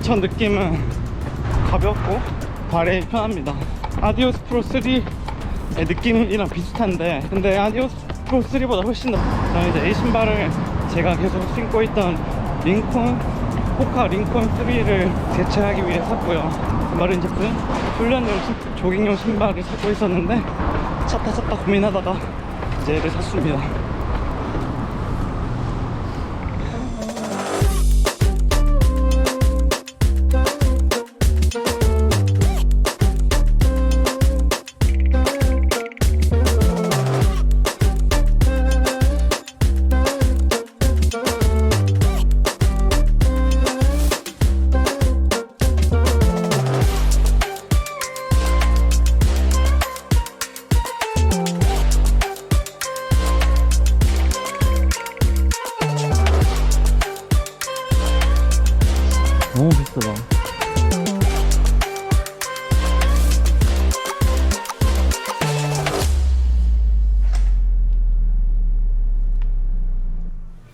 첫 느낌은 가볍고 발에 편합니다. 아디오스 프로 3의 느낌이랑 비슷한데, 근데 아디오스 프로 3보다 훨씬 더, 저는 이제 이 신발을 제가 계속 신고 있던 호카 링컨 3를 대체하기 위해 샀고요. 말은 이제 훈련용 조깅용 신발을 찾고 있었는데 찾다 고민하다가 이제 얘를 샀습니다. 너무 비싸다.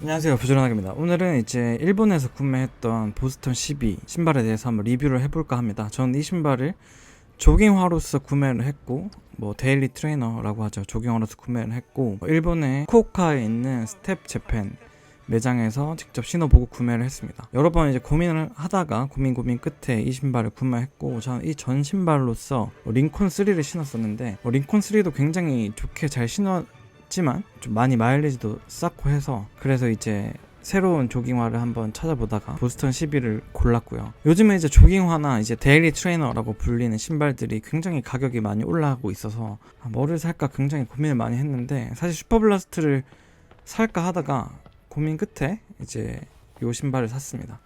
안녕하세요, 부지런하게입니다. 오늘은 이제 일본에서 구매했던 보스턴 12 신발에 대해서 한번 리뷰를 해볼까 합니다. 저는 이 신발을 조깅화로서 구매를 했고, 뭐 데일리 트레이너라고 하죠. 조깅화로서 구매를 했고, 일본의 후쿠오카에 있는 스텝 재팬 매장에서 직접 신어보고 구매를 했습니다. 여러 번 이제 고민을 하다가 고민 끝에 이 신발을 구매했고, 저는 이 전 신발로서 링컨 3를 신었었는데, 링컨 3도 굉장히 좋게 잘 신었지만 좀 많이 마일리지도 쌓고 해서, 그래서 이제 새로운 조깅화를 한번 찾아보다가 보스턴 12를 골랐고요. 요즘에 이제 조깅화나 이제 데일리 트레이너라고 불리는 신발들이 굉장히 가격이 많이 올라가고 있어서 뭐를 살까 굉장히 고민을 많이 했는데, 사실 슈퍼블라스트를 살까 하다가 고민 끝에 이제 요 신발을 샀습니다.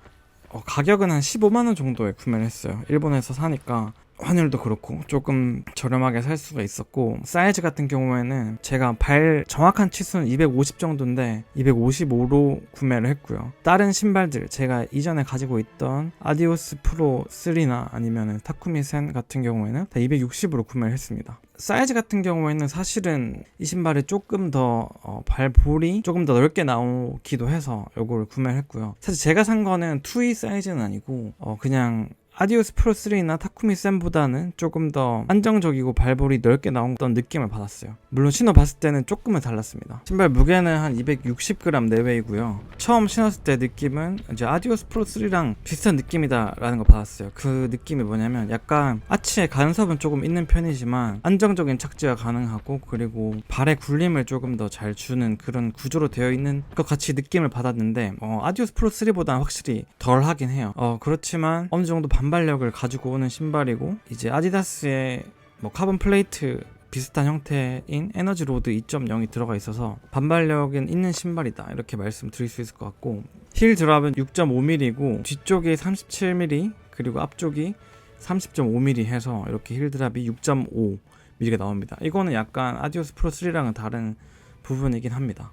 가격은 한 15만원 정도에 구매를 했어요. 일본에서 사니까 환율도 그렇고 조금 저렴하게 살 수가 있었고, 사이즈 같은 경우에는 제가 발 정확한 치수는 250 정도인데 255로 구매를 했고요. 다른 신발들, 제가 이전에 가지고 있던 아디오스 프로 3나 아니면 타쿠미 센 같은 경우에는 다 260으로 구매를 했습니다. 사이즈 같은 경우에는 사실은 이 신발이 조금 더 발볼이 조금 더 넓게 나오기도 해서 요거를 구매를 했고요. 사실 제가 산 거는 2E 사이즈는 아니고 그냥 아디오스 프로 3나 타쿠미 센보다는 조금 더 안정적이고 발볼이 넓게 나온다는 느낌을 받았어요. 물론 신어봤을 때는 조금은 달랐습니다. 신발 무게는 한 260g 내외이고요. 처음 신었을 때 느낌은 이제 아디오스 프로 3랑 비슷한 느낌이다 라는 걸 받았어요. 그 느낌이 뭐냐면, 약간 아치에 간섭은 조금 있는 편이지만 안정적인 착지가 가능하고, 그리고 발의 굴림을 조금 더 잘 주는 그런 구조로 되어 있는 것 같이 느낌을 받았는데, 아디오스 프로 3보다는 확실히 덜 하긴 해요. 그렇지만 어느 정도 반발력을 가지고 오는 신발이고, 이제 아디다스의 뭐 카본 플레이트 비슷한 형태인 에너지 로드 2.0이 들어가 있어서 반발력은 있는 신발이다, 이렇게 말씀드릴 수 있을 것 같고, 힐 드랍은 6.5mm이고 뒤쪽이 37mm 그리고 앞쪽이 30.5mm 해서 이렇게 힐 드랍이 6.5mm가 나옵니다. 이거는 약간 아디오스 프로 3랑은 다른 부분이긴 합니다.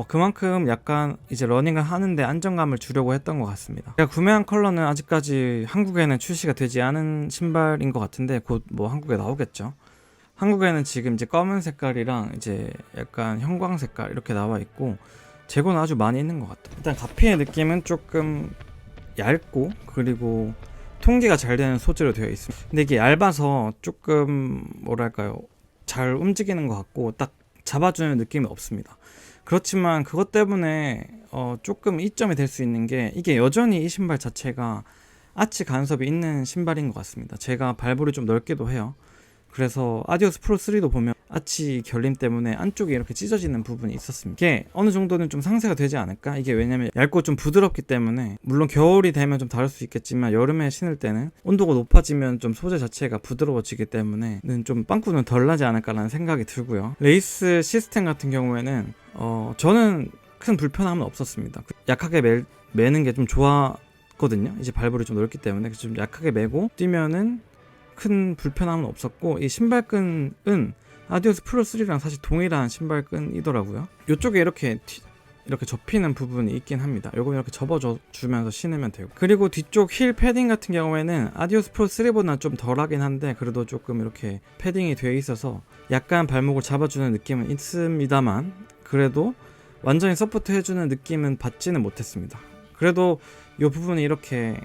그만큼 약간 이제 러닝을 하는데 안정감을 주려고 했던 것 같습니다. 제가 구매한 컬러는 아직까지 한국에는 출시가 되지 않은 신발인 것 같은데, 곧 뭐 한국에 나오겠죠. 한국에는 지금 이제 검은 색깔이랑 이제 약간 형광 색깔 이렇게 나와 있고, 재고는 아주 많이 있는 것 같아요. 일단 가피의 느낌은 조금 얇고, 그리고 통기가 잘 되는 소재로 되어 있습니다. 근데 이게 얇아서 조금 뭐랄까요, 잘 움직이는 것 같고 딱 잡아주는 느낌이 없습니다. 그렇지만 그것 때문에 조금 이점이 될 수 있는 게, 이게 여전히 이 신발 자체가 아치 간섭이 있는 신발인 것 같습니다. 제가 발볼이 좀 넓기도 해요. 그래서 아디오스 프로 3도 보면 아치 결림 때문에 안쪽에 이렇게 찢어지는 부분이 있었습니다. 이게 어느 정도는 좀 상쇄가 되지 않을까? 이게 왜냐면 얇고 좀 부드럽기 때문에, 물론 겨울이 되면 좀 다를 수 있겠지만 여름에 신을 때는 온도가 높아지면 좀 소재 자체가 부드러워지기 때문에는 좀 빵꾸는 덜 나지 않을까라는 생각이 들고요. 레이스 시스템 같은 경우에는 저는 큰 불편함은 없었습니다. 약하게 매는 게 좀 좋았거든요. 이제 발볼이 좀 넓기 때문에 좀 약하게 매고 뛰면은 큰 불편함은 없었고, 이 신발끈은 아디오스 프로 3랑 사실 동일한 신발끈이더라고요. 이쪽에 이렇게 접히는 부분이 있긴 합니다. 요거 이렇게 접어주면서 신으면 되고, 그리고 뒤쪽 힐 패딩 같은 경우에는 아디오스 프로 3보다 좀 덜하긴 한데 그래도 조금 이렇게 패딩이 되어 있어서 약간 발목을 잡아주는 느낌은 있습니다만, 그래도 완전히 서포트 해주는 느낌은 받지는 못했습니다. 그래도 이 부분이 이렇게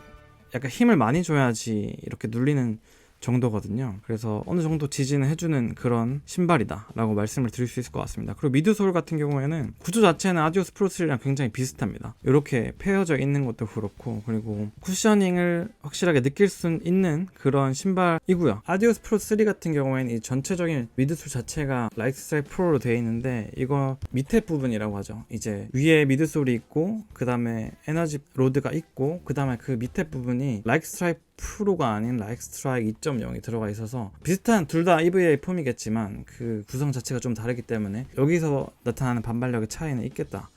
약간 힘을 많이 줘야지 이렇게 눌리는 정도거든요. 그래서 어느 정도 지지는 해주는 그런 신발이다 라고 말씀을 드릴 수 있을 것 같습니다. 그리고 미드솔 같은 경우에는 구조 자체는 아디오스 프로 3랑 굉장히 비슷합니다. 이렇게 페어져 있는 것도 그렇고, 그리고 쿠셔닝을 확실하게 느낄 수 있는 그런 신발이고요. 아디오스 프로 3 같은 경우에는 이 전체적인 미드솔 자체가 라이트스트라이프 프로로 되어 있는데, 이거 밑에 부분이라고 하죠. 이제 위에 미드솔이 있고, 그 다음에 에너지 로드가 있고, 그 다음에 그 밑에 부분이 라이트스트라이프 프로가 아닌 라이트스트라이크 2.0이 들어가 있어서 비슷한 둘 다 EVA 폼이겠지만 그 구성 자체가 좀 다르기 때문에 여기서 나타나는 반발력의 차이는 있겠다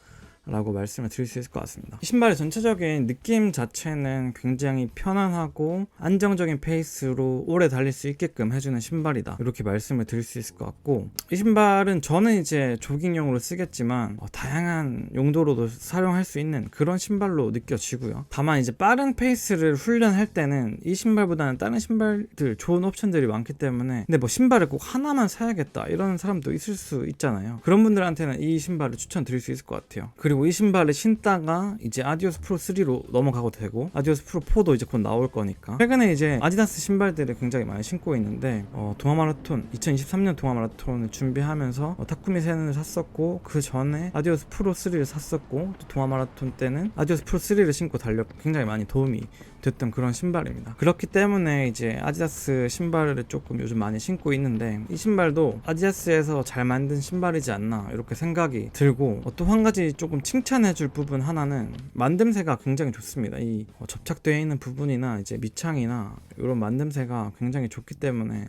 라고 말씀을 드릴 수 있을 것 같습니다. 이 신발의 전체적인 느낌 자체는 굉장히 편안하고 안정적인 페이스로 오래 달릴 수 있게끔 해주는 신발이다, 이렇게 말씀을 드릴 수 있을 것 같고, 이 신발은 저는 이제 조깅용으로 쓰겠지만 다양한 용도로도 사용할 수 있는 그런 신발로 느껴지고요. 다만 이제 빠른 페이스를 훈련할 때는 이 신발보다는 다른 신발들 좋은 옵션들이 많기 때문에, 근데 뭐 신발을 꼭 하나만 사야겠다 이런 사람도 있을 수 있잖아요. 그런 분들한테는 이 신발을 추천드릴 수 있을 것 같아요. 그리고 이 신발을 신다가 이제 아디오스 프로 3로 넘어가도 되고, 아디오스 프로 4도 이제 곧 나올 거니까. 최근에 이제 아디다스 신발들을 굉장히 많이 신고 있는데, 동아 마라톤 2023년 동아 마라톤을 준비하면서 타쿠미 세는을 샀었고, 그 전에 아디오스 프로 3를 샀었고, 또 동아 마라톤 때는 아디오스 프로 3를 신고 달려 굉장히 많이 도움이 됐던 그런 신발입니다. 그렇기 때문에 이제 아디다스 신발을 조금 요즘 많이 신고 있는데, 이 신발도 아디다스에서 잘 만든 신발이지 않나 이렇게 생각이 들고, 또 한 가지 조금 칭찬해줄 부분 하나는 만듦새가 굉장히 좋습니다. 이 접착되어 있는 부분이나 이제 밑창이나 이런 만듦새가 굉장히 좋기 때문에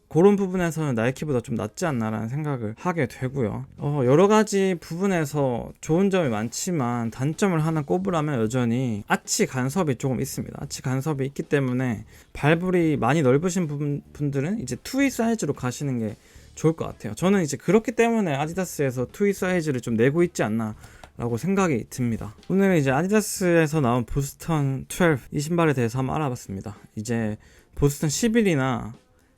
그런 부분에서는 나이키보다 좀 낫지 않나라는 생각을 하게 되고요. 여러 가지 부분에서 좋은 점이 많지만 단점을 하나 꼽으라면 여전히 아치 간섭이 조금 있습니다. 아치 간섭이 있기 때문에 발볼이 많이 넓으신 분들은 이제 2E 사이즈로 가시는 게 좋을 것 같아요. 저는 이제 그렇기 때문에 아디다스에서 2E 사이즈를 좀 내고 있지 않나 라고 생각이 듭니다. 오늘 이제 아디다스에서 나온 보스턴 12 이 신발에 대해서 한번 알아봤습니다. 이제 보스턴 11이나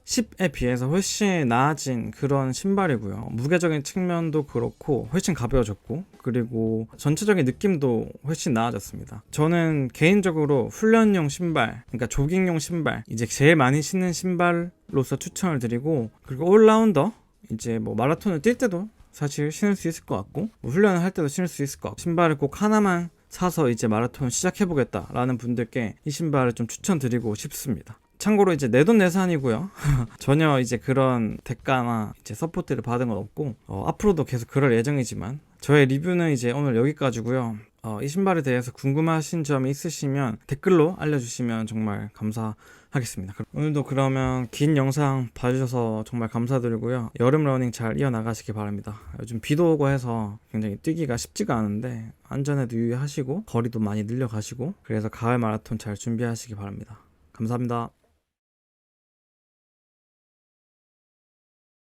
10에 비해서 훨씬 나아진 그런 신발이고요. 무게적인 측면도 그렇고 훨씬 가벼워졌고, 그리고 전체적인 느낌도 훨씬 나아졌습니다. 저는 개인적으로 훈련용 신발, 그러니까 조깅용 신발, 이제 제일 많이 신는 신발로서 추천을 드리고, 그리고 올라운더, 이제 뭐 마라톤을 뛸 때도 사실 신을 수 있을 것 같고, 뭐 훈련을 할 때도 신을 수 있을 것 같고, 신발을 꼭 하나만 사서 이제 마라톤을 시작해보겠다 라는 분들께 이 신발을 좀 추천드리고 싶습니다. 참고로 이제 내돈내산이고요. 전혀 이제 그런 대가나 이제 서포트를 받은 건 없고, 앞으로도 계속 그럴 예정이지만, 저의 리뷰는 이제 오늘 여기까지고요. 이 신발에 대해서 궁금하신 점이 있으시면 댓글로 알려주시면 정말 감사하겠습니다. 오늘도 그러면 긴 영상 봐주셔서 정말 감사드리고요. 여름 러닝 잘 이어나가시기 바랍니다. 요즘 비도 오고 해서 굉장히 뛰기가 쉽지가 않은데 안전에도 유의하시고 거리도 많이 늘려가시고, 그래서 가을 마라톤 잘 준비하시기 바랍니다. 감사합니다.